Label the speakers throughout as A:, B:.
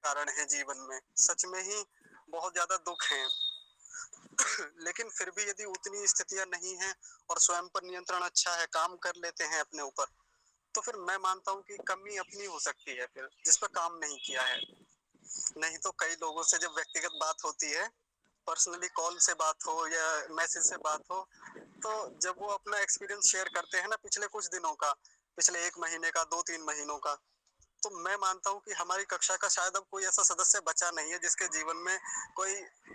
A: कारण है जीवन में, सच में ही बहुत ज्यादा दुख हैं। लेकिन फिर भी यदि उतनी स्थितियां नहीं हैं और स्वयं पर नियंत्रण अच्छा है, काम कर लेते हैं अपने ऊपर, तो फिर मैं मानता हूँ कि कमी अपनी हो सकती है फिर, जिस पर काम नहीं किया है। नहीं तो कई लोगों से जब व्यक्तिगत बात होती है, पर्सनली कॉल से बात हो या मैसेज से बात हो, तो जब वो अपना एक्सपीरियंस शेयर करते हैं ना पिछले कुछ दिनों का, पिछले 1 महीने का, 2-3 महीनों का, तो मैं मानता हूँ कि हमारी कक्षा का शायद अब कोई ऐसा सदस्य बचा नहीं है जिसके जीवन में कोई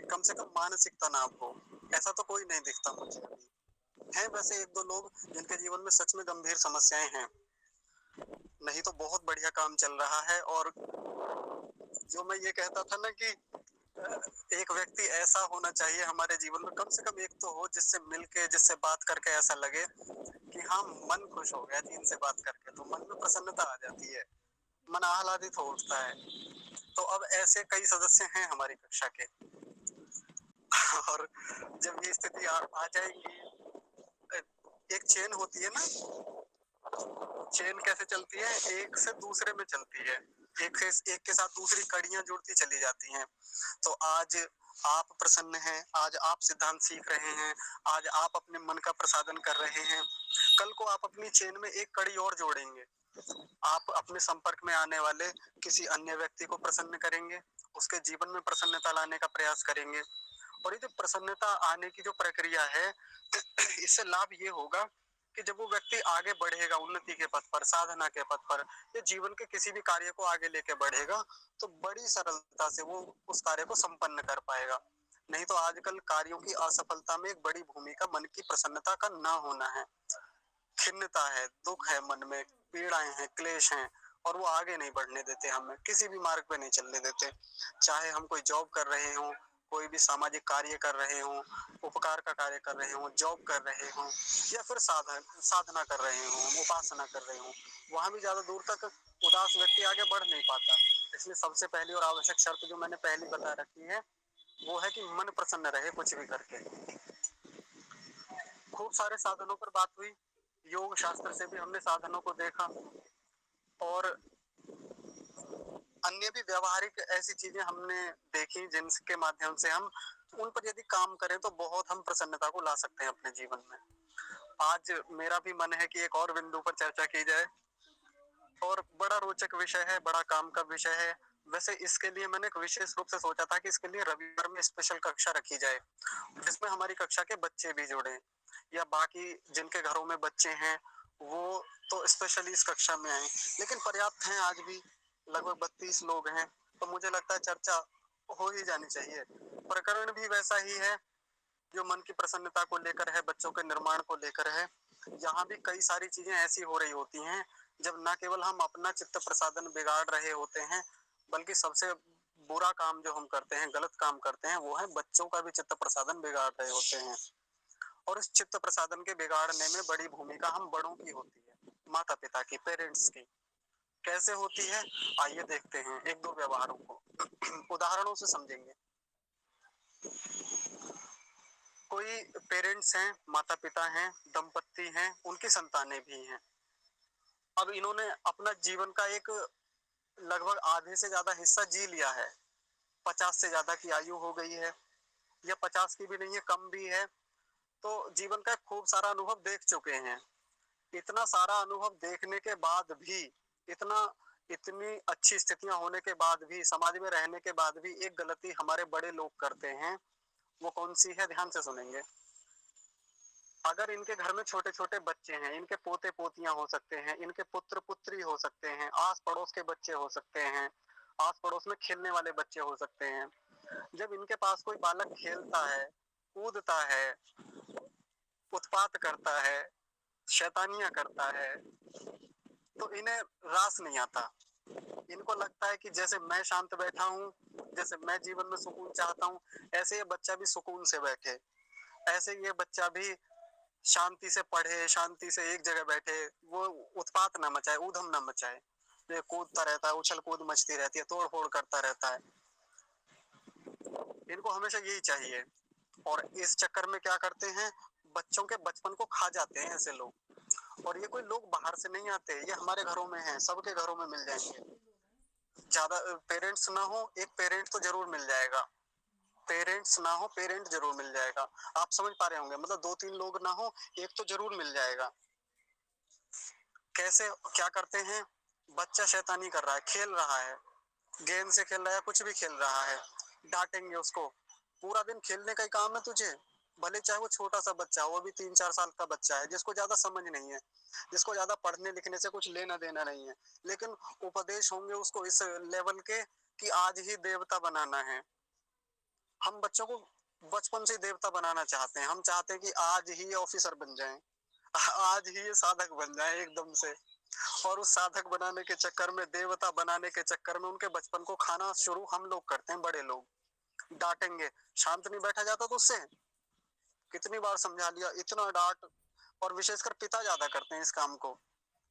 A: कम से कम मानसिक तनाव हो। ऐसा तो कोई नहीं दिखता मुझे अभी। हैं वैसे 1-2 लोग जिनके जीवन में सच में गंभीर समस्याएं हैं, नहीं तो बहुत बढ़िया काम चल रहा है। और जो मैं ये कहता था ना कि एक व्यक्ति ऐसा होना चाहिए हमारे जीवन में, कम से कम एक तो हो जिससे मिलके, जिससे बात करके ऐसा लगे कि हाँ, मन खुश हो गया जी इनसे बात करके, तो मन में प्रसन्नता आ जाती है, मन आह्लादित हो उठता है। तो अब ऐसे कई सदस्य हैं हमारी कक्षा के। और जब ये स्थिति आ जाएगी, एक चेन होती है ना, चेन कैसे चलती है, एक से दूसरे में चलती है, एक के साथ दूसरी कड़ियां जुड़ती चली जाती हैं। तो आज आप प्रसन्न हैं, आज आप सिद्धांत सीख रहे हैं, आज आप अपने मन का प्रसादन कर रहे हैं, कल को आप अपनी चेन में एक कड़ी और जोड़ेंगे। आप अपने संपर्क में आने वाले किसी अन्य व्यक्ति को प्रसन्न करेंगे, उसके जीवन में प्रसन्नता लाने का प्रयास करेंगे। और ये जो प्रसन्नता आने की जो प्रक्रिया है, इससे लाभ ये होगा कि जब वो व्यक्ति आगे बढ़ेगा उन्नति के पथ पर, साधना के पथ पर, या जीवन के किसी भी कार्य को आगे लेके बढ़ेगा, तो बड़ी सरलता से वो उस कार्य को संपन्न कर पाएगा। नहीं तो आजकल कार्यों की असफलता में एक बड़ी भूमिका मन की प्रसन्नता का ना होना है। खिन्नता है, दुख है मन में, पीड़ाएं हैं, क्लेश हैं, और वो आगे नहीं बढ़ने देते, हमें किसी भी मार्ग पे नहीं चलने देते। चाहे हम कोई जॉब कर रहे हों, कोई भी सामाजिक कार्य कर रहे हों, उपकार का कार्य कर रहे हों, जॉब कर रहे हों, या फिर साधना कर रहे हों, उपासना कर रहे हों, वहां भी ज्यादा दूर तक उदास व्यक्ति आगे बढ़ नहीं पाता। इसलिए सबसे पहली और आवश्यक शर्त जो मैंने पहली बता रखी है, वो है कि मन प्रसन्न रहे कुछ भी करके। खूब सारे साधनों पर बात हुई, योग शास्त्र से भी हमने साधनों को देखा, और अन्य भी व्यवहारिक ऐसी चीजें हमने देखी जिनके माध्यम से हम उन पर यदि काम करें तो बहुत हम प्रसन्नता को ला सकते हैं अपने जीवन में। आज मेरा भी मन है कि एक और बिंदु पर चर्चा की जाए, और बड़ा रोचक विषय है, बड़ा काम का विषय है। वैसे इसके लिए मैंने एक विशेष रूप से सोचा था कि इसके लिए रविवार में स्पेशल कक्षा रखी जाए, जिसमें हमारी कक्षा के बच्चे भी जुड़े, या बाकी जिनके घरों में बच्चे हैं वो तो स्पेशली इस कक्षा में आए। लेकिन पर्याप्त हैं, आज भी लगभग 32 लोग हैं, तो मुझे लगता है चर्चा हो ही जानी चाहिए। प्रकरण भी वैसा ही है जो मन की प्रसन्नता को लेकर है, बच्चों के निर्माण को लेकर है। यहाँ भी कई सारी चीजें ऐसी हो रही होती हैं जब न केवल हम अपना चित्त प्रसादन बिगाड़ रहे होते हैं, बल्कि सबसे बुरा काम जो हम करते हैं, गलत काम करते हैं, वो है बच्चों का भी चित्त प्रसादन बिगाड़ रहे होते हैं। और इस चित्त प्रसादन के बिगाड़ने में बड़ी भूमिका हम बड़ों की होती है, माता पिता की, पेरेंट्स की। कैसे होती है, आइए देखते हैं एक दो व्यवहारों को। उदाहरणों से समझेंगे। कोई पेरेंट्स हैं, माता पिता हैं, दंपत्ति हैं, उनकी संतानें भी हैं। अब इन्होंने अपना जीवन का एक लगभग आधे से ज्यादा हिस्सा जी लिया है, 50 से ज्यादा की आयु हो गई है, या 50 की भी नहीं है, कम भी है, तो जीवन का खूब सारा अनुभव देख चुके हैं। इतना सारा अनुभव देखने के बाद भी, इतना इतनी अच्छी स्थितियां होने के बाद भी, समाज में रहने के बाद भी एक गलती हमारे बड़े लोग करते हैं। वो कौन सी है, ध्यान से सुनेंगे। अगर इनके घर में छोटे छोटे बच्चे हैं, इनके पोते पोतियां हो सकते हैं, इनके पुत्र पुत्री हो सकते हैं, आस पड़ोस के बच्चे हो सकते हैं, आस पड़ोस में खेलने वाले बच्चे हो सकते हैं, जब इनके पास कोई बालक खेलता है, कूदता है, उत्पात करता है, शैतानियां करता है, तो इन्हें रास नहीं आता। इनको लगता है कि जैसे मैं शांत बैठा हूँ, जैसे मैं जीवन में सुकून चाहता हूँ, ऐसे ये बच्चा भी सुकून से बैठे, ऐसे ये बच्चा भी शांति से पढ़े, शांति से एक जगह बैठे, वो उत्पात ना मचाए, ऊधम ना मचाए। ये कूदता रहता है, उछल कूद मचती रहती है, तोड़ फोड़ करता रहता है। इनको हमेशा यही चाहिए, और इस चक्कर में क्या करते हैं, बच्चों के बचपन को खा जाते हैं ऐसे लोग। और ये कोई लोग बाहर से नहीं आते, ये हमारे घरों में हैं, सबके घरों में मिल जाएंगे। ज्यादा पेरेंट्स ना हो, एक पेरेंट तो जरूर मिल जाएगा। पेरेंट्स ना हो, पेरेंट जरूर मिल जाएगा। आप समझ पा रहे होंगे, मतलब 2-3 लोग ना हो, एक तो जरूर मिल जाएगा। कैसे, क्या करते हैं, बच्चा शैतानी कर रहा है, खेल रहा है, गेंद से खेल रहा है, कुछ भी खेल रहा है, डांटेंगे उसको, पूरा दिन खेलने का ही काम है तुझे। भले चाहे वो छोटा सा बच्चा, वो भी 3-4 साल का बच्चा है, जिसको ज्यादा समझ नहीं है, जिसको ज्यादा पढ़ने लिखने से कुछ लेना देना नहीं है, लेकिन उपदेश होंगे उसको इस लेवल के कि आज ही देवता बनाना है। हम बच्चों को बचपन से देवता बनाना चाहते हैं, हम चाहते हैं कि आज ही ऑफिसर बन जाएं, आज ही ये साधक बन जाएं एकदम से। और उस साधक बनाने के चक्कर में, देवता बनाने के चक्कर में उनके बचपन को खाना शुरू हम लोग करते हैं, बड़े लोग डांटेंगे, शांत नहीं बैठा जाता तो उससे कितनी बार समझा लिया, इतना डांट। और विशेषकर पिता ज्यादा करते हैं इस काम को,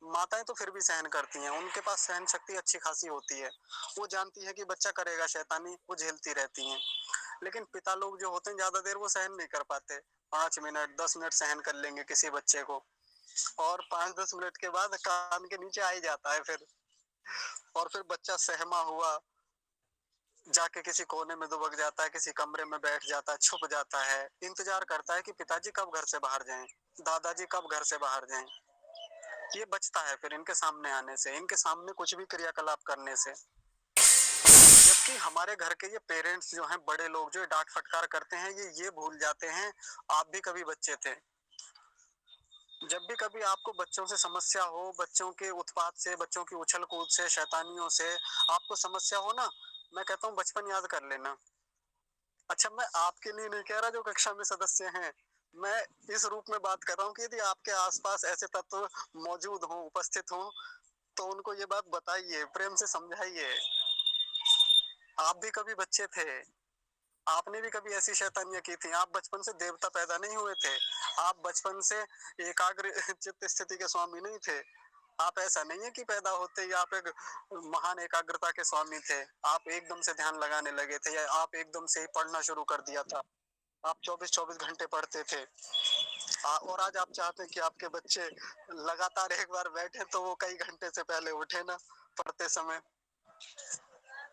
A: माताएं तो फिर भी सहन करती हैं, उनके पास सहन शक्ति अच्छी खासी होती है, वो जानती है कि बच्चा करेगा शैतानी, वो झेलती रहती हैं। लेकिन पिता लोग जो होते हैं ज्यादा देर वो सहन नहीं कर पाते, 5 मिनट 10 मिनट सहन कर लेंगे किसी बच्चे को, और 5-10 मिनट के बाद कान के नीचे आ ही जाता है फिर। और फिर बच्चा सहमा हुआ जाके किसी कोने में दुबक जाता है, किसी कमरे में बैठ जाता है, छुप जाता है, इंतजार करता है कि पिताजी कब घर से बाहर जाएं, दादाजी कब घर से बाहर जाएं। ये बचता है फिर इनके सामने आने से, इनके सामने कुछ भी क्रियाकलाप करने से। जबकि हमारे घर के ये पेरेंट्स जो हैं, बड़े लोग जो डांट फटकार करते हैं, ये भूल जाते हैं, आप भी कभी बच्चे थे। जब भी कभी आपको बच्चों से समस्या हो, बच्चों के उत्पात से, बच्चों की उछल कूद से, शैतानियों से आपको समस्या हो ना, मैं कहता हूँ बचपन याद कर लेना। अच्छा, मैं आपके लिए नहीं कह रहा जो कक्षा में सदस्य हैं, मैं इस रूप में बात कर रहा हूँ कि यदि आपके आसपास ऐसे तत्व मौजूद हों, उपस्थित हों, तो उनको ये बात बताइए, प्रेम से समझाइए। आप भी कभी बच्चे थे, आपने भी कभी ऐसी शैतानियां की थी, आप बचपन से देवता पैदा नहीं हुए थे, आप बचपन से एकाग्र चित्त स्थिति के स्वामी नहीं थे। आप ऐसा नहीं है कि पैदा होते ही आप एक महान एकाग्रता के स्वामी थे, आप एकदम से ध्यान लगाने लगे थे, या आप एकदम से ही पढ़ना शुरू कर दिया था, आप 24-24 घंटे पढ़ते थे। और आज आप चाहते हैं कि आपके बच्चे लगातार एक बार बैठे तो वो कई घंटे से पहले उठे ना पढ़ते समय।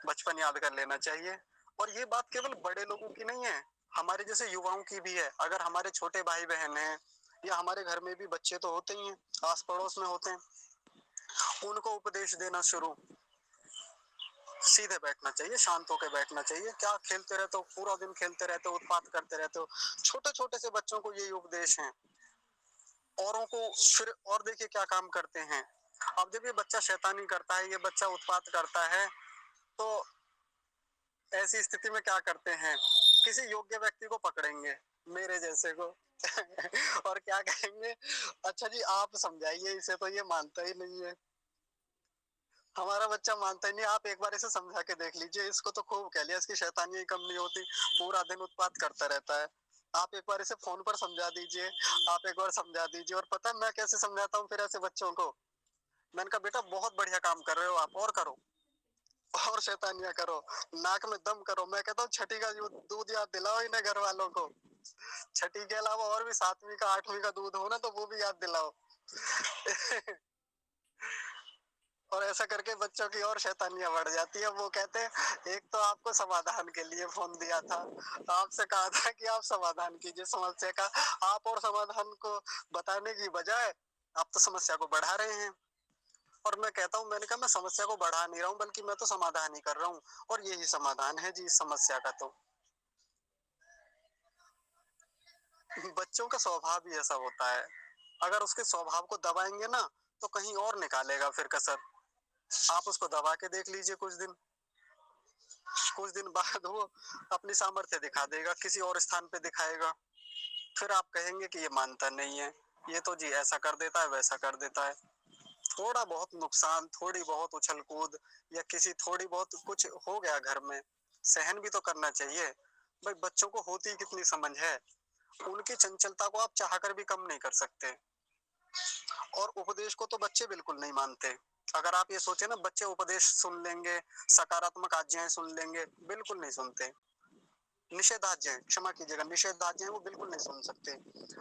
A: बचपन याद कर लेना चाहिए। और ये बात केवल बड़े लोगों की नहीं है, हमारे जैसे युवाओं की भी है। अगर हमारे छोटे भाई बहन हैं, या हमारे घर में भी बच्चे तो होते ही हैं, आस पड़ोस में होते हैं, उनको उपदेश देना शुरू। सीधे बैठना चाहिए, शांत होकर बैठना चाहिए। क्या खेलते रहते हो, पूरा दिन खेलते रहते हो, उत्पात करते रहते हो। छोटे छोटे से बच्चों को यही उपदेश है, औरों को फिर। और देखिए क्या काम करते हैं, अब जब ये बच्चा शैतानी करता है, ये बच्चा उत्पात करता है, तो ऐसी स्थिति में क्या करते हैं, किसी योग्य व्यक्ति को पकड़ेंगे, मेरे जैसे को और क्या कहेंगे, अच्छा जी आप समझाइए इसे, तो ये मानता ही नहीं है। हमारा बच्चा मानता ही नहीं, आप एक बार इसे समझा के देख लीजिए, इसको तो खूब कह लिया, इसकी शैतानी कम नहीं होती, पूरा दिन उत्पात करता रहता है। आप एक बार इसे फोन पर समझा दीजिए, आप एक बार समझा दीजिए। और पता है मैं कैसे समझाता हूँ फिर ऐसे बच्चों को, मैंने कहा बेटा बहुत बढ़िया काम कर रहे हो आप, और करो, और शैतानियां करो, नाक में दम करो। मैं कहता हूँ छठी का दूध याद दिलाओ इन्हें, घर वालों को। छठी के अलावा और भी 7वीं का 8वीं का दूध हो ना, तो वो भी याद दिलाओ। और ऐसा करके बच्चों की और शैतानियां बढ़ जाती है। वो कहते हैं एक तो आपको समाधान के लिए फोन दिया था, आपसे कहा था कि आप समाधान कीजिए समस्या का, आप और समाधान को बताने की बजाय आप तो समस्या को बढ़ा रहे हैं। और मैं कहता हूँ, मैंने कहा मैं समस्या को बढ़ा नहीं रहा हूँ, बल्कि मैं तो समाधान ही कर रहा हूँ, और यही समाधान है जी इस समस्या का। तो बच्चों का स्वभाव ही ऐसा होता है, अगर उसके स्वभाव को दबाएंगे ना, तो कहीं और निकालेगा फिर कसर। आप उसको दबा के देख लीजिए, कुछ दिन बाद वो अपनी सामर्थ्य दिखा देगा, किसी और स्थान पे दिखाएगा। फिर आप कहेंगे कि ये मानता नहीं है, ये तो जी ऐसा कर देता है, वैसा कर देता है। थोड़ा बहुत नुकसान, थोड़ी बहुत उछल कूद, या किसी थोड़ी बहुत कुछ हो गया घर में, सहन भी तो करना चाहिए। भाई बच्चों को होती कितनी समझ है, उनकी चंचलता को आप चाहकर भी कम नहीं कर सकते। और उपदेश को तो बच्चे बिल्कुल नहीं मानते। अगर आप ये सोचे ना बच्चे उपदेश सुन लेंगे, सकारात्मक आज्ञाएं सुन लेंगे, बिल्कुल नहीं सुनते। निषेधाज्ञाएं, क्षमा कीजिएगा, निषेधाज्ञाएं वो बिल्कुल नहीं सुन सकते।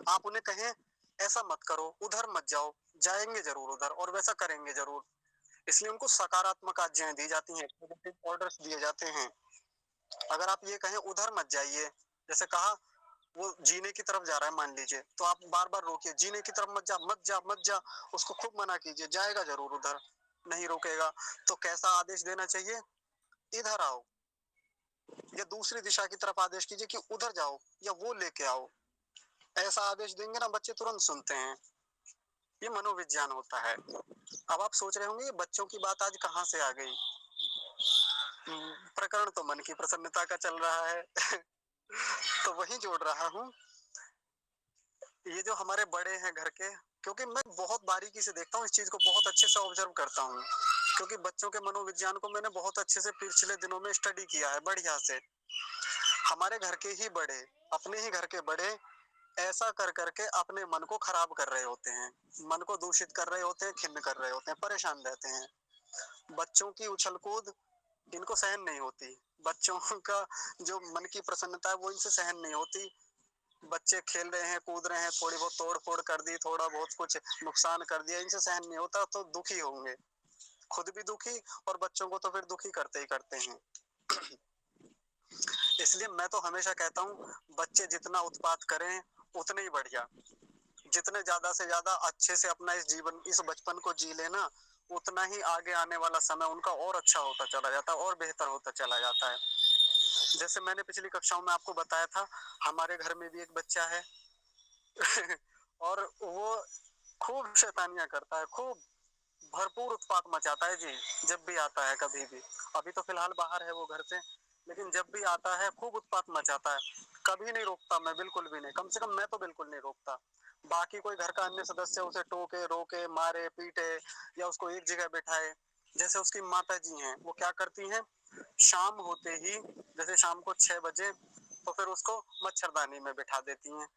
A: आप उन्हें कहें ऐसा मत करो, उधर मत जाओ, जाएंगे जरूर उधर, और वैसा करेंगे जरूर। इसलिए उनको सकारात्मक आज्ञाएं दी जाती हैं, पॉजिटिव ऑर्डर्स दिए जाते हैं। अगर आप ये कहें उधर मत जाइए, जैसे कहा वो जीने की तरफ जा रहा है मान लीजिए, तो आप बार बार रोकिए, जीने की तरफ मत जा मत जा मत जा, उसको खूब मना कीजिए, जाएगा जरूर उधर, नहीं रोकेगा। तो कैसा आदेश देना चाहिए, इधर आओ, या दूसरी दिशा की तरफ आदेश कीजिए कि उधर जाओ या वो लेके आओ। ऐसा आदेश देंगे ना, बच्चे तुरंत सुनते हैं। ये मनोविज्ञान होता है। अब आप सोच रहे होंगे ये बच्चों की बात आज कहाँ से आ गई। प्रकरण तो मन की प्रसन्नता का चल रहा है तो वही जोड़ रहा हूँ। ये जो हमारे बड़े हैं घर के, क्योंकि मैं बहुत बारीकी से देखता हूँ इस चीज को, बहुत अच्छे से ऑब्जर्व करता हूँ, क्योंकि बच्चों के मनोविज्ञान को मैंने बहुत अच्छे से पिछले दिनों में स्टडी किया है बढ़िया से। हमारे घर के ही बड़े, अपने ही घर के बड़े ऐसा कर करके अपने मन को खराब कर रहे होते हैं, मन को दूषित कर रहे होते हैं, खिन्न कर रहे होते हैं, परेशान रहते हैं। बच्चों की उछल कूद इनको सहन नहीं होती, बच्चों का जो मन की प्रसन्नता है वो इनसे सहन नहीं होती। बच्चे खेल रहे हैं, कूद रहे हैं, थोड़ी बहुत तोड़ फोड़ कर दी, थोड़ा बहुत कुछ नुकसान कर दिया, इनसे सहन नहीं होता, तो दुखी होंगे, खुद भी दुखी और बच्चों को तो फिर दुखी करते ही करते हैं। इसलिए मैं तो हमेशा कहता हूँ बच्चे जितना उत्पात करें उतने ही बढ़िया, जितने ज्यादा से ज्यादा अच्छे से अपना इस जीवन, इस बचपन को जी लेना, उतना ही आगे आने वाला समय उनका और अच्छा होता चला जाता है और बेहतर होता चला जाता है। जैसे मैंने पिछली कक्षाओं में आपको बताया था, हमारे घर में भी एक बच्चा है और वो खूब शैतानियां करता है, खूब भरपूर उत्पात मचाता है जी, जब भी आता है कभी भी। अभी तो फिलहाल बाहर है वो घर से, लेकिन जब भी आता है खूब उत्पात मचाता है। कभी नहीं रोकता मैं, बिल्कुल भी नहीं, कम से कम मैं तो बिल्कुल नहीं रोकता। बाकी कोई घर का अन्य सदस्य उसे टोके रोके मारे पीटे या उसको एक जगह बैठाए, जैसे उसकी माता जी हैं वो क्या करती हैं, शाम होते ही, जैसे शाम को 6 बजे, तो फिर उसको मच्छरदानी में बिठा देती हैं,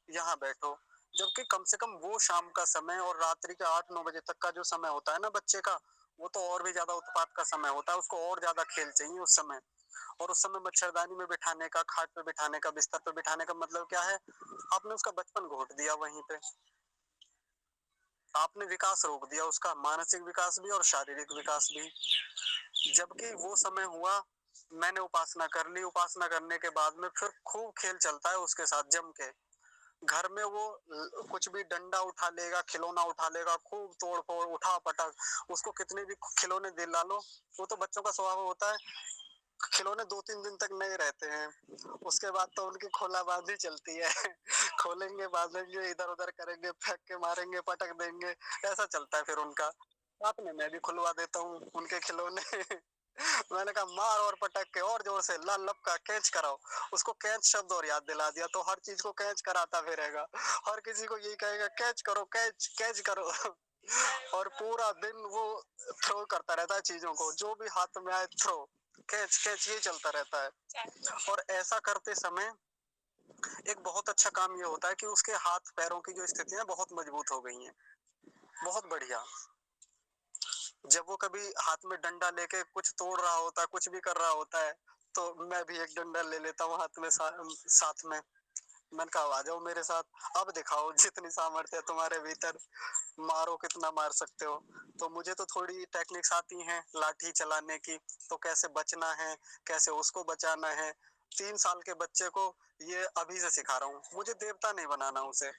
A: यहाँ बैठो। जबकि कम से कम वो शाम का समय और रात्रि के 8-9 बजे तक का जो समय होता है ना बच्चे का, वो तो और भी ज्यादा उत्पात का समय होता है, उसको और ज्यादा खेल चाहिए उस समय। और उस समय मच्छरदानी में बिठाने का, खाट पे बिठाने का, बिस्तर पे बिठाने का मतलब क्या है, आपने उसका बचपन घोट दिया वहीं पे, आपने विकास रोक दिया, उसका मानसिक विकास भी और शारीरिक विकास भी। जबकि वो समय हुआ, मैंने उपासना कर ली, उपासना करने के बाद में फिर खूब खेल चलता है उसके साथ जम के। घर में वो कुछ भी डंडा उठा लेगा, खिलौना उठा लेगा, खूब तोड़ फोड़ उठा पटक, उसको कितने भी खिलौने दिला लो, वो तो बच्चों का स्वभाव होता है, खिलौने 2-3 दिन तक नहीं रहते हैं, उसके बाद तो उनकी खोलाबाजी चलती है खोलेंगे बांधेंगे इधर उधर करेंगे, फेंक के मारेंगे, पटक देंगे, ऐसा चलता है फिर उनका। साथ में मैं भी खुलवा देता हूँ उनके खिलौने मैंने कहा मार और पटक के और जोर से, ला लपका कैच कराओ, उसको कैच शब्द और याद दिला दिया, तो हर चीज को कैच कराता फिरेगा, हर किसी को यही कहेगा कैच करो, कैच कैच करो और पूरा दिन वो थ्रो करता रहता है चीजों को, जो भी हाथ में आए थ्रो, कैच कैच, ये चलता रहता है। और ऐसा करते समय एक बहुत अच्छा काम ये होता है कि उसके हाथ पैरों की जो स्थितियां बहुत मजबूत हो गई हैं, बहुत बढ़िया। जब वो कभी हाथ में डंडा लेके कुछ तोड़ रहा होता है, कुछ भी कर रहा होता है, तो मैं भी एक डंडा ले लेता हूँ हाथ में, साथ में। मैंने कहा आ जाओ मेरे साथ, अब दिखाओ जितनी सामर्थ्य है तुम्हारे भीतर, मारो कितना मार सकते हो। तो मुझे तो थोड़ी टेक्निक्स आती हैं लाठी चलाने की, तो कैसे बचना है, कैसे उसको बचाना है। 3 साल के बच्चे को ये अभी से सिखा रहा हूँ, मुझे देवता नहीं बनाना उसे,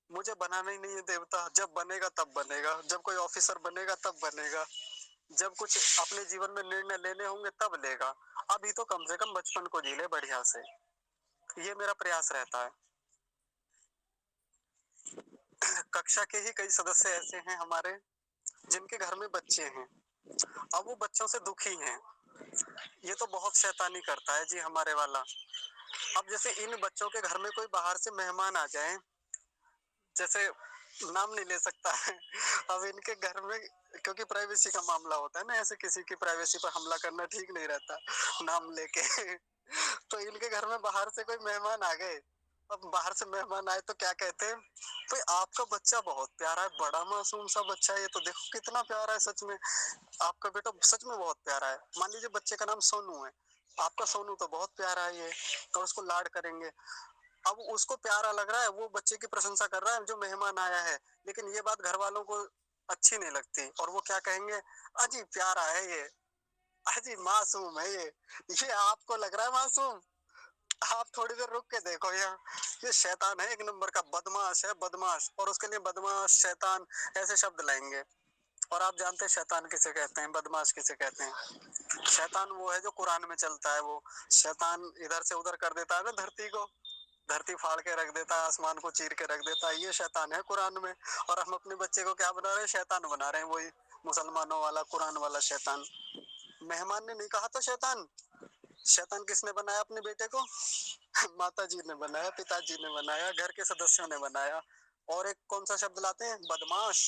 A: मुझे बनाना ही नहीं है देवता, जब बनेगा तब बनेगा, जब कोई ऑफिसर बनेगा तब बनेगा, जब कुछ अपने जीवन में निर्णय लेने होंगे तब लेगा। अभी तो कम से कम बचपन को जी ले बढ़िया से, ये मेरा प्रयास रहता है। कक्षा के ही कई सदस्य ऐसे हैं हमारे जिनके घर में बच्चे हैं, अब वो बच्चों से दुखी हैं, ये तो बहुत शैतानी करता है जी हमारे वाला। अब जैसे इन बच्चों के घर में कोई बाहर से मेहमान आ जाए, जैसे नाम नहीं ले सकता है अब इनके घर में, क्योंकि प्राइवेसी का मामला होता है ना, ऐसे किसी की प्राइवेसी पर हमला करना ठीक नहीं रहता नाम लेके तो इनके घर में बाहर से कोई मेहमान आ गए, अब बाहर से मेहमान आए तो क्या कहते हैं, भाई आपका बच्चा बहुत प्यारा है, बड़ा मासूम सा बच्चा है, ये तो देखो कितना प्यारा है सच में, आपका बेटा सच में बहुत प्यारा है। मान लीजिए बच्चे का नाम सोनू है, आपका सोनू तो बहुत प्यारा है ये, तो उसको लाड करेंगे। अब उसको प्यारा लग रहा है, वो बच्चे की प्रशंसा कर रहा है जो मेहमान आया है, लेकिन ये बात घर वालों को अच्छी नहीं लगती, और वो क्या कहेंगे, अजी प्यारा है ये, अजी मासूम है ये आपको लग रहा है मासूम? आप थोड़ी देर रुक के देखो यहाँ, ये शैतान है, एक नंबर का बदमाश है, बदमाश, और उसके लिए बदमाश, शैतान, ऐसे शब्द लाएंगे। और आप जानते हैं शैतान किसे कहते हैं, बदमाश किसे कहते हैं? शैतान वो है जो कुरान में चलता है, वो शैतान इधर से उधर कर देता है ना धरती को, धरती फाड़ के रख देता है, आसमान को चीर के रख देता है, ये शैतान है कुरान में। और हम अपने बच्चे को क्या बना रहे हैं, शैतान बना रहे हैं, वही मुसलमानों वाला कुरान वाला शैतान। मेहमान ने नहीं कहा था शैतान, शैतान किसने बनाया अपने बेटे को? माता जी ने बनाया, पिताजी ने बनाया, घर के सदस्यों ने बनाया। और एक कौन सा शब्द लाते हैं, बदमाश,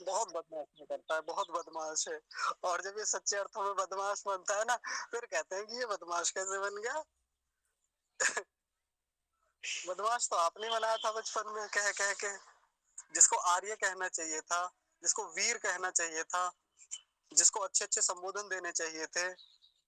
A: बहुत बदमाश करता है, बहुत बदमाश है। और जब ये सच्चे अर्थों में बदमाश बनता है ना, फिर कहते हैं कि ये बदमाश कैसे बन गया? बदमाश तो आपने बनाया था बचपन में कह कह के, जिसको आर्य कहना चाहिए था, जिसको वीर कहना चाहिए था, जिसको अच्छे अच्छे संबोधन देने चाहिए थे,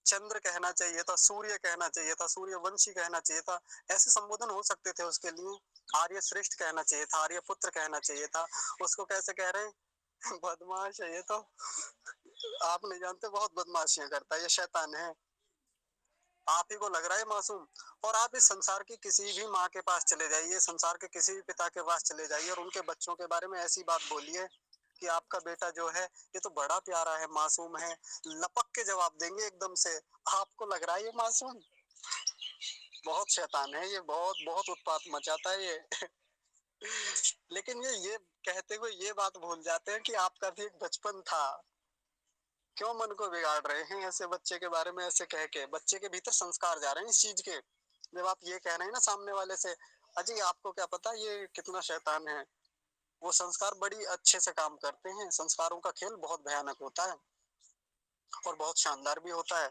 A: चंद्र कहना चाहिए था, सूर्य कहना चाहिए था, सूर्यवंशी कहना चाहिए था, ऐसे संबोधन हो सकते थे उसके लिए। आर्य श्रेष्ठ कहना चाहिए था, आर्य पुत्र कहना चाहिए था, उसको कैसे कह रहे हैं? बदमाश है ये तो, आप नहीं जानते, बहुत बदमाशियां करता है, ये शैतान है। आप ही को लग रहा है मासूम। और आप इस संसार की किसी भी माँ के पास चले जाइए, संसार के किसी भी पिता के पास चले जाइए, और उनके बच्चों के बारे में ऐसी बात बोलिए कि आपका बेटा जो है ये तो बड़ा प्यारा है, मासूम है, लपक के जवाब देंगे एकदम से। आपको लग रहा है ये मासूम? बहुत शैतान है ये, बहुत बहुत उत्पात मचाता है ये। लेकिन ये कहते हुए ये बात भूल जाते हैं कि आपका भी एक बचपन था। क्यों मन को बिगाड़ रहे हैं ऐसे बच्चे के बारे में ऐसे कह के? बच्चे के भीतर संस्कार जा रहे हैं इस चीज के। जब आप ये कह रहे हैं ना सामने वाले से, अजी आपको क्या पता ये कितना शैतान है, वो संस्कार बड़ी अच्छे से काम करते हैं। संस्कारों का खेल बहुत भयानक होता है और बहुत शानदार भी होता है।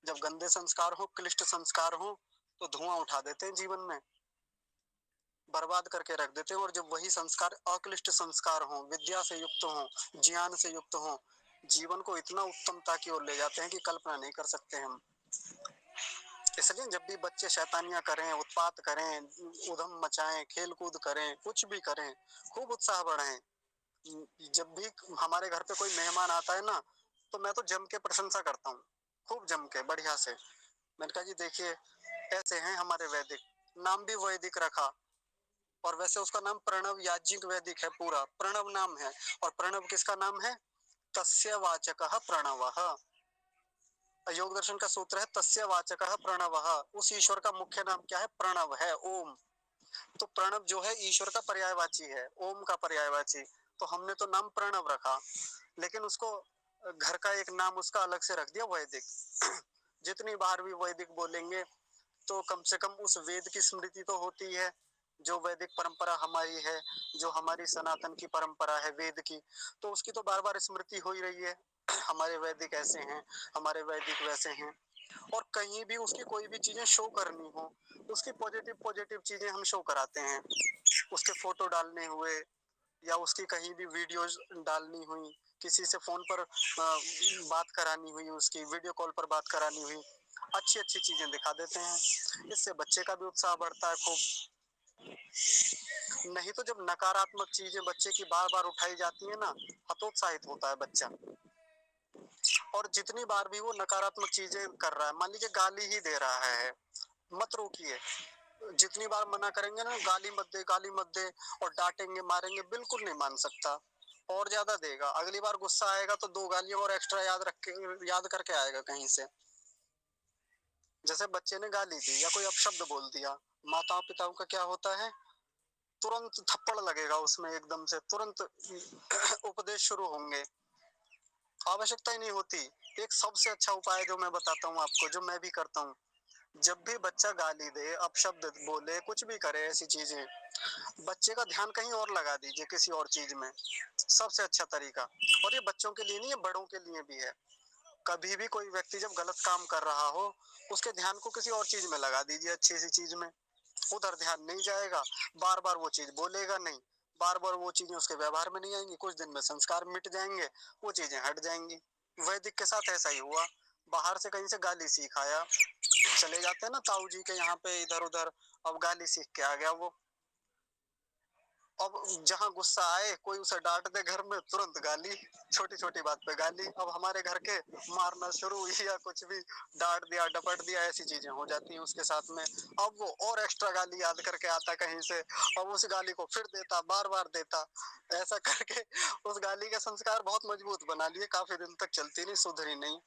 A: जब गंदे संस्कार हो, क्लिष्ट संस्कार हो, तो धुआं उठा देते हैं जीवन में, बर्बाद करके रख देते हैं। और जब वही संस्कार अक्लिष्ट संस्कार हो, विद्या से युक्त हो, ज्ञान से युक्त हो, जीवन को इतना उत्तमता की ओर ले जाते हैं कि कल्पना नहीं कर सकते हम। इसलिए जब भी बच्चे शैतानियां करें, उत्पात करें, उधम मचाएं, खेल कूद करें, कुछ भी करें, खूब उत्साह बढ़ाएं। जब भी हमारे घर पे कोई मेहमान आता है ना, तो मैं तो जम के प्रशंसा करता हूँ, खूब जम के बढ़िया से। मैंने कहा जी देखिए ऐसे हैं हमारे वैदिक, नाम भी वैदिक रखा। और वैसे उसका नाम प्रणव याज्ञिक वैदिक है, पूरा प्रणव नाम है। और प्रणव किसका नाम है? तस्य वाचकः प्रणवः। योग दर्शन का सूत्र है तस्य वाचकः प्रणवः। उस ईश्वर का मुख्य नाम क्या है? प्रणव है, ओम। तो प्रणव जो है ईश्वर का पर्यायवाची है, ओम का पर्यायवाची। तो हमने तो नाम प्रणव रखा, लेकिन उसको घर का एक नाम उसका अलग से रख दिया, वैदिक। जितनी बार भी वैदिक बोलेंगे तो कम से कम उस वेद की स्मृति तो होती है, जो वैदिक परंपरा हमारी है, जो हमारी सनातन की परंपरा है वेद की, तो उसकी तो बार बार स्मृति हो ही रही है। हमारे वैदिक ऐसे हैं, हमारे वैदिक वैसे हैं। और कहीं भी उसकी कोई भी चीजें शो करनी हो, उसकी पॉजिटिव पॉजिटिव चीजें हम शो कराते हैं। उसके फोटो डालने हुए, या उसकी कहीं भी वीडियोस डालनी हुई, किसी से फोन पर बात करानी हुई, उसकी वीडियो कॉल पर बात करानी हुई, अच्छी अच्छी चीजें दिखा देते हैं। इससे बच्चे का भी उत्साह बढ़ता है खूब। नहीं तो जब नकारात्मक चीजें बच्चे की बार बार उठाई जाती है ना, हतोत्साहित होता है बच्चा। और जितनी बार भी वो नकारात्मक चीजें कर रहा है, मान लीजिए गाली ही दे रहा है, मत रोकिए। जितनी बार मना करेंगे ना, गाली मत दे, गाली मत दे, और डांटेंगे मारेंगे, बिल्कुल नहीं मान सकता, और ज्यादा देगा। अगली बार गुस्सा आएगा तो 2 गालियां और एक्स्ट्रा याद करके आएगा कहीं से। जैसे बच्चे ने गाली दी या कोई अपशब्द बोल दिया, माताओं पिताओं का क्या होता है, तुरंत थप्पड़ लगेगा उसमें, एकदम से तुरंत उपदेश शुरू होंगे, आवश्यकता ही नहीं होती। एक सबसे अच्छा उपाय जो मैं बताता हूँ आपको, जो मैं भी करता हूँ, जब भी बच्चा गाली दे, अपशब्द बोले, कुछ भी करे ऐसी चीजें, बच्चे का ध्यान कहीं और लगा दीजिए, किसी और चीज में। सबसे अच्छा तरीका। और ये बच्चों के लिए नहीं है, बड़ों के लिए भी है। कभी भी कोई व्यक्ति जब गलत काम कर रहा हो, उसके ध्यान को किसी और चीज में लगा दीजिए, अच्छी सी चीज में। उधर ध्यान नहीं जाएगा, बार बार वो चीज बोलेगा नहीं, बार बार वो चीजें उसके व्यवहार में नहीं आएंगी, कुछ दिन में संस्कार मिट जाएंगे, वो चीजें हट जाएंगी। वैदिक के साथ ऐसा ही हुआ। बाहर से कहीं से गाली सीख आया, चले जाते हैं ना ताऊ जी के यहाँ पे इधर उधर, अब गाली सीख के आ गया वो। अब जहाँ गुस्सा आए, कोई उसे डांट दे घर में, तुरंत गाली, छोटी छोटी बात पे गाली। अब हमारे घर के मारना शुरू या कुछ भी डांट दिया, डपट दिया, ऐसी चीजें हो जाती हैं उसके साथ में। अब वो और एक्स्ट्रा गाली याद करके आता कहीं से, अब उस गाली को फिर देता, बार बार देता। ऐसा करके उस गाली के संस्कार बहुत मजबूत बना लिए, काफी दिन तक चलती नहीं, सुधरी नहीं।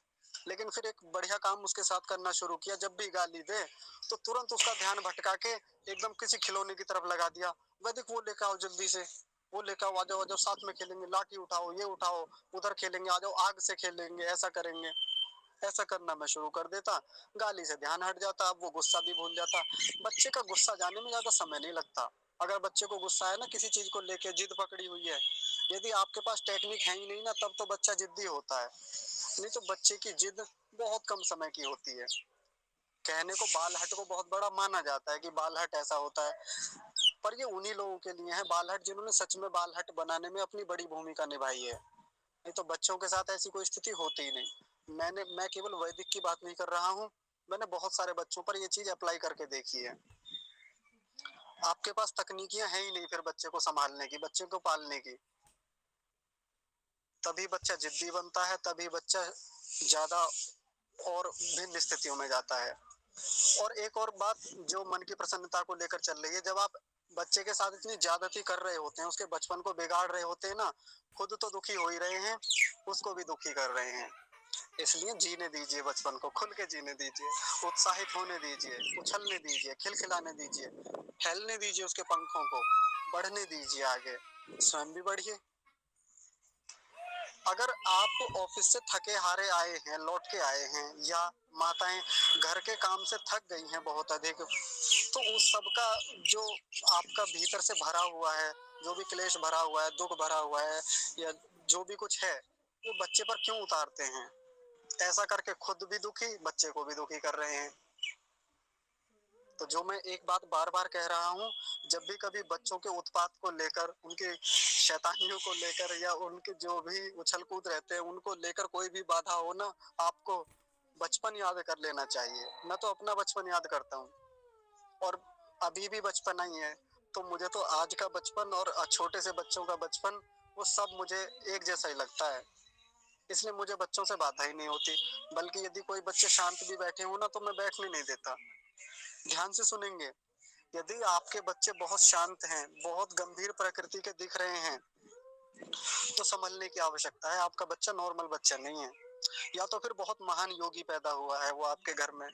A: लेकिन फिर एक बढ़िया काम उसके साथ करना शुरू किया, जब भी गाली दे तो तुरंत उसका ध्यान भटका के एकदम किसी खिलौने की तरफ लगा दिया। वैदिक वो लेकर आओ जल्दी से, वो लेकर आओ, आ जाओ, आ जाओ, साथ में खेलेंगे, लाठी उठाओ, ये उठाओ, उधर खेलेंगे, आ जाओ, आग से खेलेंगे, ऐसा करेंगे। ऐसा करना मैं शुरू कर देता, गाली से ध्यान हट जाता, अब वो गुस्सा भी भूल जाता। बच्चे का गुस्सा जाने में ज्यादा समय नहीं लगता। अगर बच्चे को गुस्सा है ना, किसी चीज को लेके जिद पकड़ी हुई है, यदि आपके पास टेक्निक है ही नहीं ना, तब तो बच्चा जिद्दी होता है। नहीं तो बच्चे की जिद बहुत कम समय की होती है। कहने को बाल हट को बहुत बड़ा माना जाता है कि बाल हट ऐसा होता है, पर ये उन्हीं लोगों के लिए है बाल हट जिन्होंने सच में बाल हट बनाने में अपनी बड़ी भूमिका निभाई है। नहीं तो बच्चों के साथ ऐसी कोई स्थिति होती ही नहीं। मैं केवल वैदिक की बात नहीं कर रहा हूँ, मैंने बहुत सारे बच्चों पर ये चीज अप्लाई करके देखी है। आपके पास तकनीकियां हैं ही नहीं फिर बच्चे को संभालने की, बच्चे को पालने की, तभी बच्चा जिद्दी बनता है, तभी बच्चा ज्यादा और भिन्न स्थितियों में जाता है। और एक और बात जो मन की प्रसन्नता को लेकर चल रही है, जब आप बच्चे के साथ इतनी ज्यादती कर रहे होते हैं, उसके बचपन को बिगाड़ रहे होते हैं ना, खुद तो दुखी हो ही रहे हैं, उसको भी दुखी कर रहे हैं। इसलिए जीने दीजिए, बचपन को खुल के जीने दीजिए, उत्साहित होने दीजिए, उछलने दीजिए, खिलखिलाने दीजिए, फैलने दीजिए उसके पंखों को, बढ़ने दीजिए आगे, स्वयं भी बढ़िए। अगर आप ऑफिस से थके हारे आए हैं, लौट के आए हैं, या माताएं घर के काम से थक गई हैं बहुत अधिक, तो उस सब का जो आपका भीतर से भरा हुआ है, जो भी क्लेश भरा हुआ है, दुख भरा हुआ है, या जो भी कुछ है, वो बच्चे पर क्यों उतारते हैं? ऐसा करके खुद भी दुखी, बच्चे को भी दुखी कर रहे हैं। तो जो मैं एक बात बार बार कह रहा हूँ, जब भी कभी बच्चों के उत्पात को लेकर, उनके शैतानियों को लेकर, या उनके जो भी उछल कूद रहते हैं उनको लेकर कोई भी बाधा हो ना, आपको बचपन याद कर लेना चाहिए। मैं तो अपना बचपन याद करता हूँ, और अभी भी बचपना ही है। तो मुझे तो आज का बचपन और छोटे से बच्चों का बचपन, वो सब मुझे एक जैसा ही लगता है। इसलिए मुझे बच्चों से बाधा ही नहीं होती। बल्कि यदि कोई बच्चे शांत भी बैठे हो ना, तो मैं बैठने नहीं देता। ध्यान से सुनेंगे। यदि आपके बच्चे बहुत शांत हैं, बहुत गंभीर प्रकृति के दिख रहे हैं, तो संभलने की आवश्यकता है। आपका बच्चा नॉर्मल बच्चा नहीं है, या तो फिर बहुत महान योगी पैदा हुआ है वो आपके घर में,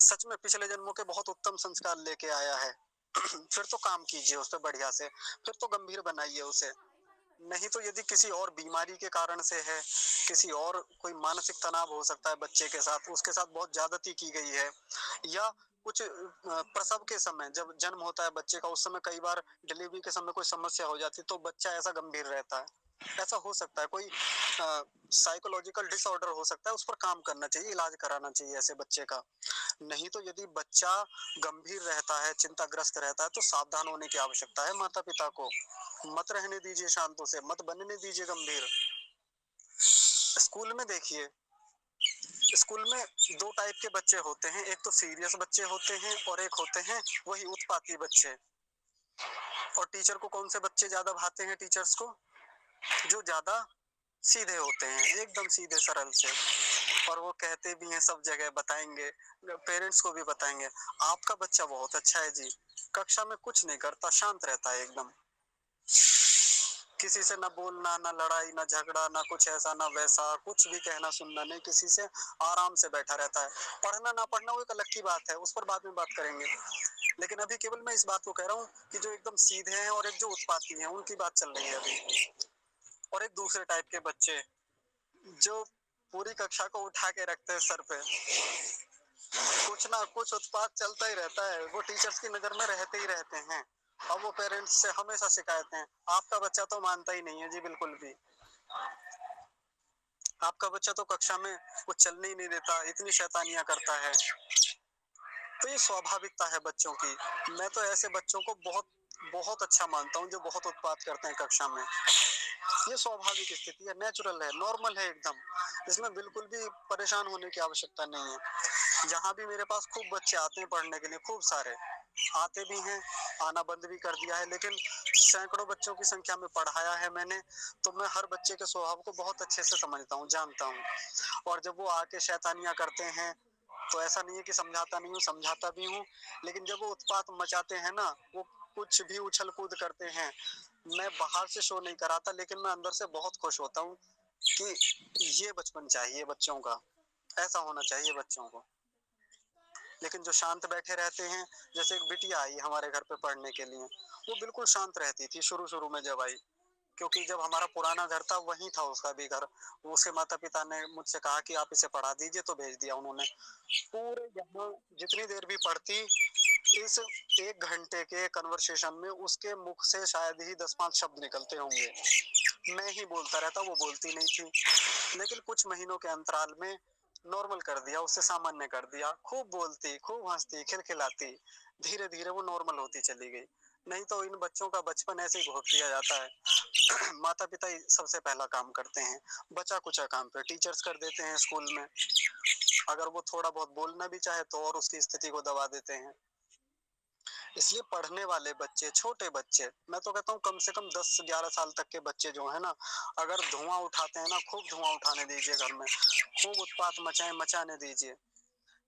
A: सच में पिछले जन्मों के बहुत उत्तम संस्कार लेके आया है। फिर तो काम कीजिए उस पर बढ़िया से, फिर तो गंभीर बनाइए उसे। नहीं तो यदि किसी और बीमारी के कारण से है, किसी और कोई मानसिक तनाव हो सकता है बच्चे के साथ, उसके साथ बहुत ज्यादती की गई है, या कुछ प्रसव के समय जब जन्म होता है बच्चे का, उस समय कई बार डिलीवरी के समय कोई समस्या हो जाती है, तो बच्चा ऐसा गंभीर रहता है। ऐसा हो सकता है, कोई साइकोलॉजिकल डिसऑर्डर हो सकता है, उस पर काम करना चाहिए, इलाज कराना चाहिए ऐसे बच्चे का। नहीं तो यदि बच्चा गंभीर रहता है, चिंताग्रस्त रहता है, तो सावधान होने की आवश्यकता है माता पिता को। मत रहने दीजिए शांतों से, मत बनने दीजिए गंभीर। स्कूल में देखिए, स्कूल में दो टाइप के बच्चे होते हैं, एक तो सीरियस बच्चे होते हैं, और एक होते हैं वही उत्पाती बच्चे। और टीचर को कौन से बच्चे ज्यादा भाते हैं? टीचर्स को जो ज्यादा सीधे होते हैं, एकदम सीधे सरल से, और वो कहते भी हैं, सब जगह बताएंगे, पेरेंट्स को भी बताएंगे, आपका बच्चा बहुत अच्छा है जी, कक्षा में कुछ नहीं करता, शांत रहता है एकदम, किसी से ना बोलना, ना लड़ाई, ना झगड़ा, ना कुछ ऐसा ना वैसा, कुछ भी कहना सुनना नहीं किसी से, आराम से बैठा रहता है। पढ़ना ना पढ़ना वो एक अलग की बात है, उस पर बाद में बात करेंगे। लेकिन अभी केवल मैं इस बात को कह रहा हूँ कि जो एकदम सीधे हैं और एक जो उत्पाती हैं, उनकी बात चल रही है अभी। और एक दूसरे टाइप के बच्चे जो पूरी कक्षा को उठा के रखते हैं सर पे, कुछ ना कुछ उत्पात चलता ही रहता है, वो टीचर्स की नजर में रहते ही रहते हैं। अब वो पेरेंट्स से हमेशा शिकायतें हैं, आपका बच्चा तो मानता ही नहीं है जी बिल्कुल भी, आपका बच्चा तो कक्षा में कुछ चलने ही नहीं देता, इतनी शैतानियां करता है। तो ये स्वाभाविकता है बच्चों की। मैं तो ऐसे बच्चों को बहुत बहुत अच्छा मानता हूँ जो बहुत उत्पात करते हैं कक्षा में। ये स्वाभाविक स्थिति है, नेचुरल है, नॉर्मल है एकदम, इसमें बिल्कुल भी परेशान होने की आवश्यकता नहीं है। जहाँ भी मेरे पास खूब बच्चे आते हैं पढ़ने के लिए, खूब सारे, आते भी हैं, आना बंद भी कर दिया है, लेकिन सैकड़ों बच्चों की संख्या में पढ़ाया है मैंने, तो मैं हर बच्चे के स्वभाव को बहुत अच्छे से समझता हूँ, जानता हूँ। और जब वो आके शैतानियां करते हैं तो ऐसा नहीं है कि समझाता नहीं हूँ, समझाता भी हूँ, लेकिन जब वो उत्पात मचाते हैं ना, वो कुछ भी उछल कूद करते हैं, मैं बाहर से शो नहीं कराता, लेकिन मैं अंदर से बहुत खुश होता हूँ कि ये बचपन चाहिए बच्चों का, ऐसा होना चाहिए बच्चों को। लेकिन जो शांत बैठे रहते हैं, जैसे एक बिटिया आई हमारे घर पे पढ़ने के लिए, वो बिल्कुल शांत रहती थी शुरू शुरू में जब आई, क्योंकि जब हमारा पुराना घर था वहीं था उसका भी घर। उसके माता पिता ने मुझसे कहा कि आप इसे पढ़ा दीजिए, तो भेज दिया उन्होंने। पूरे यहाँ जितनी देर भी पढ़ती, इस 1 घंटे के कन्वर्सेशन में उसके मुख से शायद ही 10-5 शब्द निकलते होंगे, मैं ही बोलता रहता, वो बोलती नहीं थी। लेकिन कुछ महीनों के अंतराल में नॉर्मल कर दिया, उससे सामान्य कर दिया, खूब बोलती, खूब हंसती, खिलखिलाती, धीरे धीरे वो नॉर्मल होती चली गई। नहीं तो इन बच्चों का बचपन ऐसे ही घोट दिया जाता है। माता पिता ही सबसे पहला काम करते हैं, बचा कुचा काम पे टीचर्स कर देते हैं स्कूल में। अगर वो थोड़ा बहुत बोलना भी चाहे तो और उसकी स्थिति को दबा देते हैं। इसलिए पढ़ने वाले बच्चे, छोटे बच्चे, मैं तो कहता हूँ कम से कम 10-11 साल तक के बच्चे जो है ना, अगर धुआं उठाते हैं ना, खूब धुआं उठाने दीजिए घर में, खूब उत्पात मचाने दीजिए।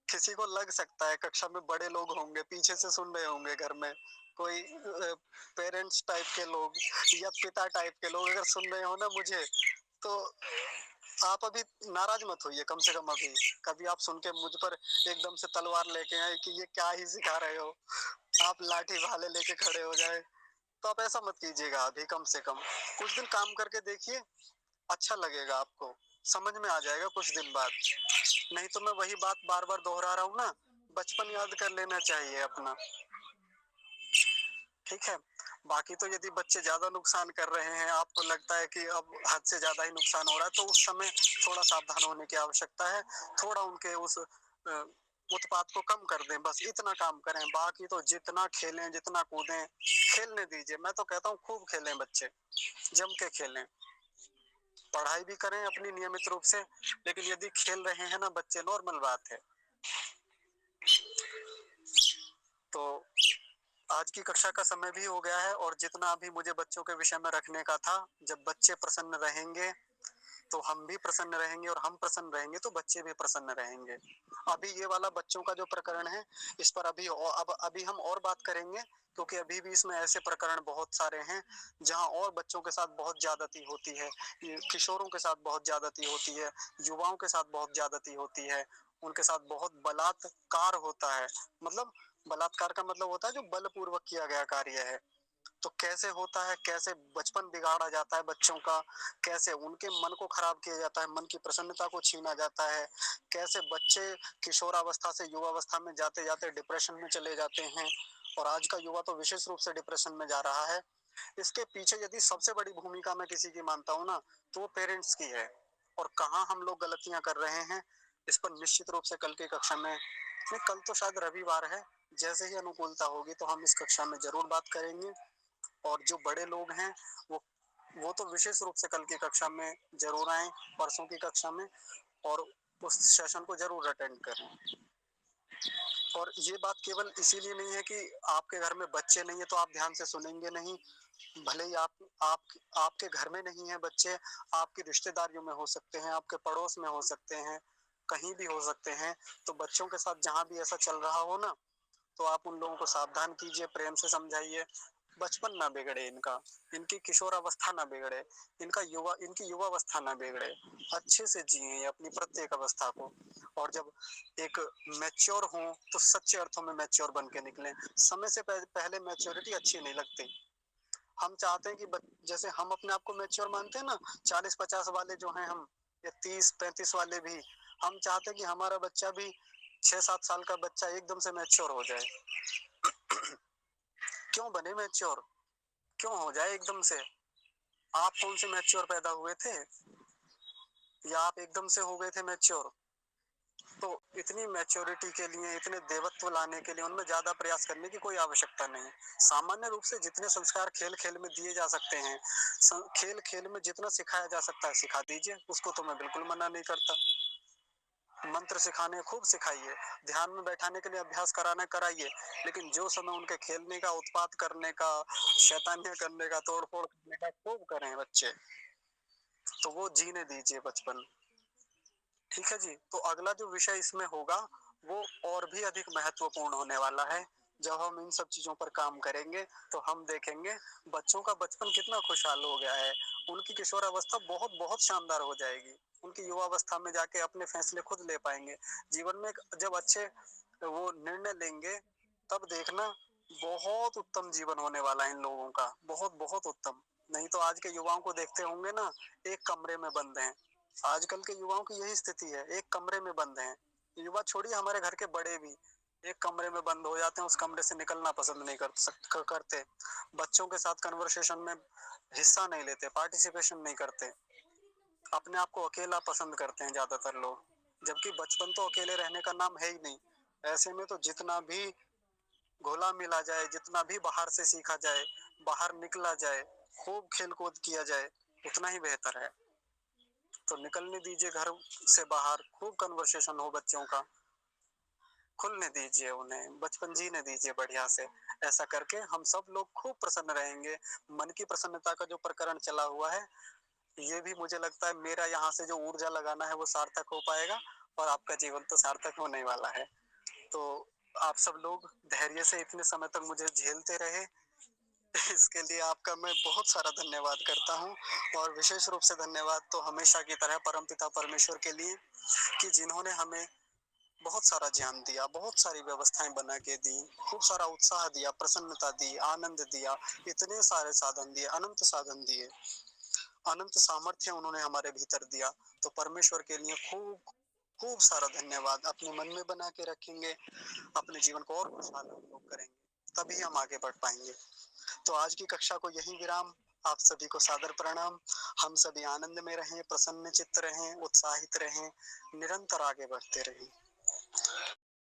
A: किसी को लग सकता है कक्षा में बड़े लोग होंगे, पीछे से सुन रहे होंगे, घर में कोई पेरेंट्स टाइप के लोग या पिता टाइप के लोग अगर सुन रहे हो ना मुझे, तो आप अभी नाराज मत होइए, कम से कम अभी कभी आप सुन के मुझ पर एकदम से तलवार लेके आए कि ये क्या ही सिखा रहे हो, आप लाठी भाले लेके खड़े हो जाए, तो आप ऐसा मत कीजिएगा अभी। कम से कम कुछ दिन काम करके देखिए, अच्छा लगेगा आपको, समझ में आ जाएगा कुछ दिन बाद। नहीं तो मैं वही बात बार बार दोहरा रहा हूँ ना, बचपन याद कर लेना चाहिए अपना, ठीक है। बाकी तो यदि बच्चे ज्यादा नुकसान कर रहे हैं, आपको लगता है कि अब हद से ज्यादा ही नुकसान हो रहा है, तो उस समय थोड़ा सावधान होने की आवश्यकता है। थोड़ा उनके उस उत्पात को कम कर दें, बस इतना काम करें। बाकी तो जितना खेलें, जितना कूदें, खेलने दीजिए। मैं तो कहता हूँ खूब खेलें बच्चे, जम के खेलें, पढ़ाई भी करें अपनी नियमित रूप से, लेकिन यदि खेल रहे हैं ना बच्चे, नॉर्मल बात है। तो आज की कक्षा का समय भी हो गया है, और जितना अभी मुझे बच्चों के विषय में रखने का था, जब बच्चे प्रसन्न रहेंगे तो हम भी प्रसन्न रहेंगे, और हम प्रसन्न रहेंगे तो बच्चे भी प्रसन्न रहेंगे। अभी ये वाला बच्चों का जो प्रकरण है, इस पर अभी हम और बात करेंगे, क्योंकि अभी भी इसमें ऐसे प्रकरण बहुत सारे हैं जहां और बच्चों के साथ बहुत ज्यादती होती है, किशोरों के साथ बहुत ज्यादती होती है, युवाओं के साथ बहुत ज्यादती होती है, उनके साथ बहुत बलात्कार होता है। मतलब बलात्कार का मतलब होता है जो बलपूर्वक किया गया कार्य है। तो कैसे होता है, कैसे बचपन बिगाड़ा जाता है बच्चों का, कैसे उनके मन को खराब किया जाता है, मन की प्रसन्नता को छीना जाता है, कैसे बच्चे किशोरावस्था से युवावस्था में जाते जाते डिप्रेशन में चले जाते हैं, और आज का युवा तो विशेष रूप से डिप्रेशन में जा रहा है। इसके पीछे यदि सबसे बड़ी भूमिका मैं किसी की मानता हूँ ना, तो वो पेरेंट्स की है। और कहाँ हम लोग गलतियां कर रहे हैं, इस पर निश्चित रूप से कल की कक्षा में, नहीं कल तो शायद रविवार है, जैसे ही अनुकूलता होगी तो हम इस कक्षा में जरूर बात करेंगे। और जो बड़े लोग हैं, वो वो तो विशेष रूप से कल की कक्षा में जरूर आए, परसों की कक्षा में, और उस सेशन को जरूर अटेंड करें। और ये बात केवल इसीलिए नहीं है कि आपके घर में बच्चे नहीं है तो आप ध्यान से सुनेंगे नहीं। भले ही आपके घर में नहीं है बच्चे, आपकी रिश्तेदारियों में हो सकते हैं, आपके पड़ोस में हो सकते हैं, कहीं भी हो सकते हैं। तो बच्चों के साथ जहां भी ऐसा चल रहा हो ना, तो आप उन लोगों को सावधान कीजिए, प्रेम से समझाइए, बचपन ना बिगड़े इनका, इनकी किशोरावस्था ना बिगड़े, इनकी युवावस्था ना बिगड़े, अच्छे से जिए अपनी प्रत्येक अवस्था को। और जब एक मैच्योर हो तो सच्चे अर्थों में मैच्योर बन के निकले। समय से पहले मैच्योरिटी अच्छी नहीं लगती। हम चाहते हैं कि जैसे हम अपने आप को मैच्योर मानते हैं ना, 40-50 वाले जो हैं हम, या 30-35 वाले भी, हम चाहते हैं कि हमारा बच्चा भी, 6-7 साल का बच्चा एकदम से मैच्योर हो जाए। क्यों बने मैच्योर, क्यों हो जाए एकदम से? आप कौन से मैच्योर पैदा हुए थे, या आप एकदम से हो गए थे मैच्योर? तो इतनी मैच्योरिटी के लिए, इतने देवत्व लाने के लिए उनमें ज्यादा प्रयास करने की कोई आवश्यकता नहीं। सामान्य रूप से जितने संस्कार खेल खेल में दिए जा सकते हैं, खेल खेल में जितना सिखाया जा सकता है सिखा दीजिए, उसको तो मैं बिल्कुल मना नहीं करता। मंत्र सिखाने खूब सिखाइए, ध्यान में बैठाने के लिए अभ्यास कराना कराइए, लेकिन जो समय उनके खेलने का, उत्पात करने का, शैतानियां करने का, तोड़ फोड़ करने का खूब करें बच्चे, तो वो जीने दीजिए बचपन। ठीक है जी। तो अगला जो विषय इसमें होगा वो और भी अधिक महत्वपूर्ण होने वाला है। जब हम इन सब चीजों पर काम करेंगे तो हम देखेंगे बच्चों का बचपन कितना खुशहाल हो गया है। उनकी किशोर अवस्था बहुत बहुत शानदार हो जाएगी। उनकी युवा अवस्था में जाके अपने फैसले खुद ले पाएंगे। जीवन में जब अच्छे वो निर्णय लेंगे तब देखना बहुत उत्तम जीवन होने वाला है इन लोगों का, बहुत बहुत उत्तम। नहीं तो आज के युवाओं को देखते होंगे ना, एक कमरे में बंद हैं। आजकल के युवाओं की यही स्थिति है, एक कमरे में बंद हैं। युवा छोड़िए, हमारे घर के बड़े भी एक कमरे में बंद हो जाते हैं, उस कमरे से निकलना पसंद नहीं करते। बच्चों के साथ कन्वर्सेशन में हिस्सा नहीं लेते, पार्टिसिपेशन नहीं करते, अपने आप को अकेला पसंद करते हैं ज्यादातर लोग, जबकि बचपन तो अकेले रहने का नाम है ही नहीं। ऐसे में तो जितना भी घुला मिला जाए, जितना भी बाहर से सीखा जाए, बाहर निकला जाए, खूब खेल कूद किया जाए, उतना ही बेहतर है। तो निकलने दीजिए घर से बाहर, खूब कन्वर्सेशन हो बच्चों का, खुलने दीजिए उन्हें, बचपन जीने दीजिए बढ़िया से। ऐसा करके हम सब लोग खूब प्रसन्न रहेंगे। मन की प्रसन्नता का जो प्रकरण चला हुआ है, ये भी मुझे लगता है मेरा यहाँ से जो ऊर्जा लगाना है वो सार्थक हो पाएगा, और आपका जीवन तो सार्थक होने वाला है। तो आप सब लोग धैर्य से इतने समय तक मुझे झेलते रहे, इसके लिए आपका मैं बहुत सारा धन्यवाद करता हूँ। और विशेष रूप से धन्यवाद तो हमेशा की तरह परमपिता परमेश्वर के लिए, कि जिन्होंने हमें बहुत सारा ज्ञान दिया, बहुत सारी व्यवस्थाएं बना के दी, खूब सारा उत्साह दिया, प्रसन्नता दी, आनंद दिया, इतने सारे साधन दिए, अनंत साधन दिए, अनंत सामर्थ्य उन्होंने हमारे भीतर दिया। तो परमेश्वर के लिए खूब खूब सारा धन्यवाद अपने मन में बना के रखेंगे, अपने जीवन को और खुशहाल हम लोग करेंगे, तभी हम आगे बढ़ पाएंगे। तो आज की कक्षा को यही विराम। आप सभी को सादर प्रणाम। हम सभी आनंद में रहें, प्रसन्न चित्त रहें, उत्साहित रहें, निरंतर आगे बढ़ते रहें।